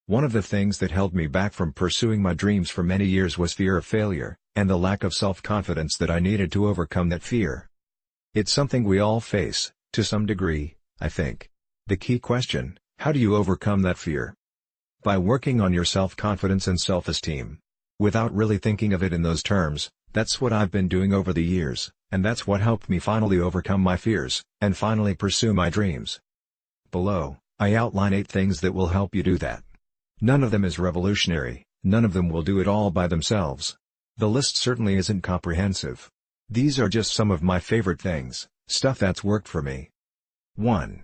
One of the things that held me back from pursuing my dreams for many years was fear of failure, and the lack of self-confidence that I needed to overcome that fear. It's something we all face, to some degree, I think. The key question: how do you overcome that fear? By working on your self-confidence and self-esteem. Without really thinking of it in those terms, that's what I've been doing over the years, and that's what helped me finally overcome my fears, and finally pursue my dreams. Below, I outline 8 things that will help you do that. None of them is revolutionary, none of them will do it all by themselves. The list certainly isn't comprehensive. These are just some of my favorite things, stuff that's worked for me. 1.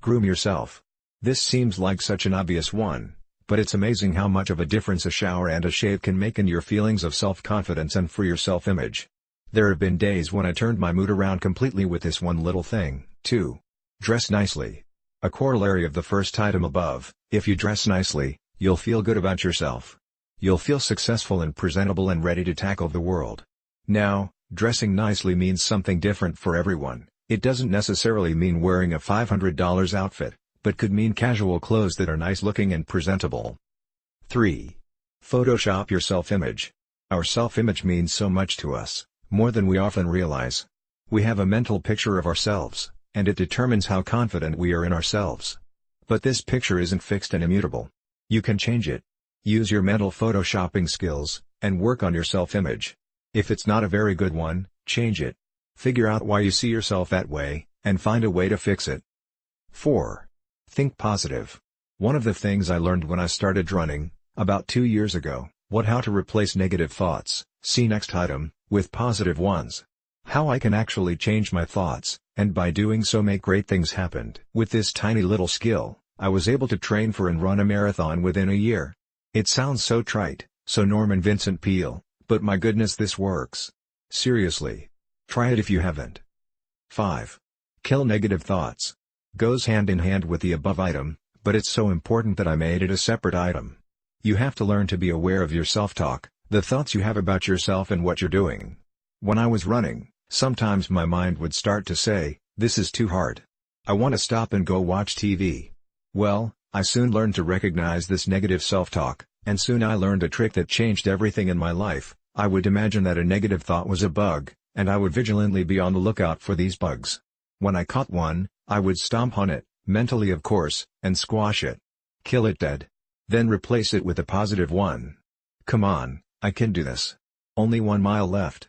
Groom yourself. This seems like such an obvious one, but it's amazing how much of a difference a shower and a shave can make in your feelings of self-confidence and for your self-image. There have been days when I turned my mood around completely with this one little thing. 2. Dress nicely. A corollary of the first item above: if you dress nicely, you'll feel good about yourself. You'll feel successful and presentable and ready to tackle the world. Now, dressing nicely means something different for everyone. It doesn't necessarily mean wearing a $500 outfit, but could mean casual clothes that are nice looking and presentable. 3. Photoshop your self-image. Our self-image means so much to us, more than we often realize. We have a mental picture of ourselves, and it determines how confident we are in ourselves. But this picture isn't fixed and immutable. You can change it. Use your mental photoshopping skills, and work on your self-image. If it's not a very good one, change it. Figure out why you see yourself that way, and find a way to fix it. 4. Think positive. One of the things I learned when I started running, about 2 years ago, how to replace negative thoughts, see next item, with positive ones. How I can actually change my thoughts, and by doing so make great things happen. With this tiny little skill, I was able to train for and run a marathon within a year. It sounds so trite, so Norman Vincent Peale, but my goodness, this works. Seriously. Try it if you haven't. 5. Kill negative thoughts. Goes hand in hand with the above item, but it's so important that I made it a separate item. You have to learn to be aware of your self-talk, the thoughts you have about yourself and what you're doing. When I was running, sometimes my mind would start to say, "This is too hard. I want to stop and go watch TV." Well, I soon learned to recognize this negative self-talk, and soon I learned a trick that changed everything in my life. I would imagine that a negative thought was a bug, and I would vigilantly be on the lookout for these bugs. When I caught one, I would stomp on it, mentally of course, and squash it. Kill it dead. Then replace it with a positive one. Come on, I can do this. Only 1 mile left.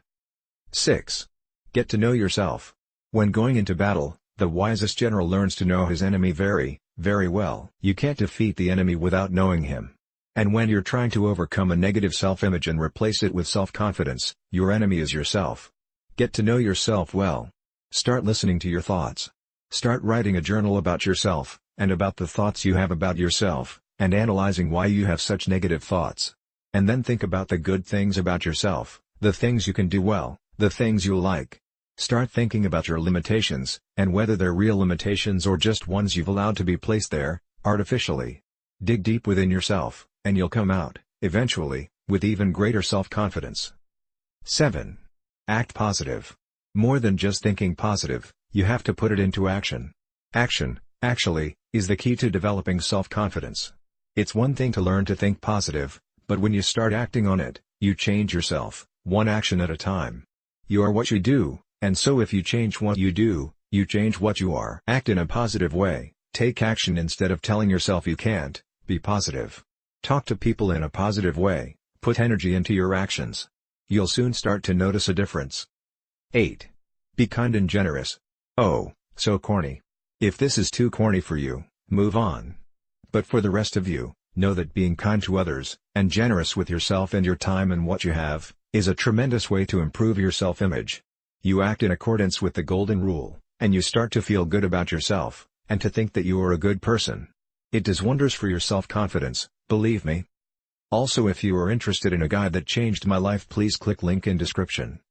6. Get to know yourself. When going into battle, the wisest general learns to know his enemy very, very well. You can't defeat the enemy without knowing him. And when you're trying to overcome a negative self-image and replace it with self-confidence, your enemy is yourself. Get to know yourself well. Start listening to your thoughts. Start writing a journal about yourself, and about the thoughts you have about yourself, and analyzing why you have such negative thoughts. And then think about the good things about yourself, the things you can do well, the things you like. Start thinking about your limitations, and whether they're real limitations or just ones you've allowed to be placed there, artificially. Dig deep within yourself, and you'll come out, eventually, with even greater self-confidence. 7. Act positive. More than just thinking positive, you have to put it into action. Action, actually, is the key to developing self-confidence. It's one thing to learn to think positive, but when you start acting on it, you change yourself, one action at a time. You are what you do, and so if you change what you do, you change what you are. Act in a positive way, take action instead of telling yourself you can't. Be positive. Talk to people in a positive way, put energy into your actions. You'll soon start to notice a difference. 8. Be kind and generous. Oh, so corny. If this is too corny for you, move on. But for the rest of you, know that being kind to others, and generous with yourself and your time and what you have, is a tremendous way to improve your self-image. You act in accordance with the golden rule, and you start to feel good about yourself, and to think that you are a good person. It does wonders for your self-confidence, believe me. Also, if you are interested in a guide that changed my life, please click link in description.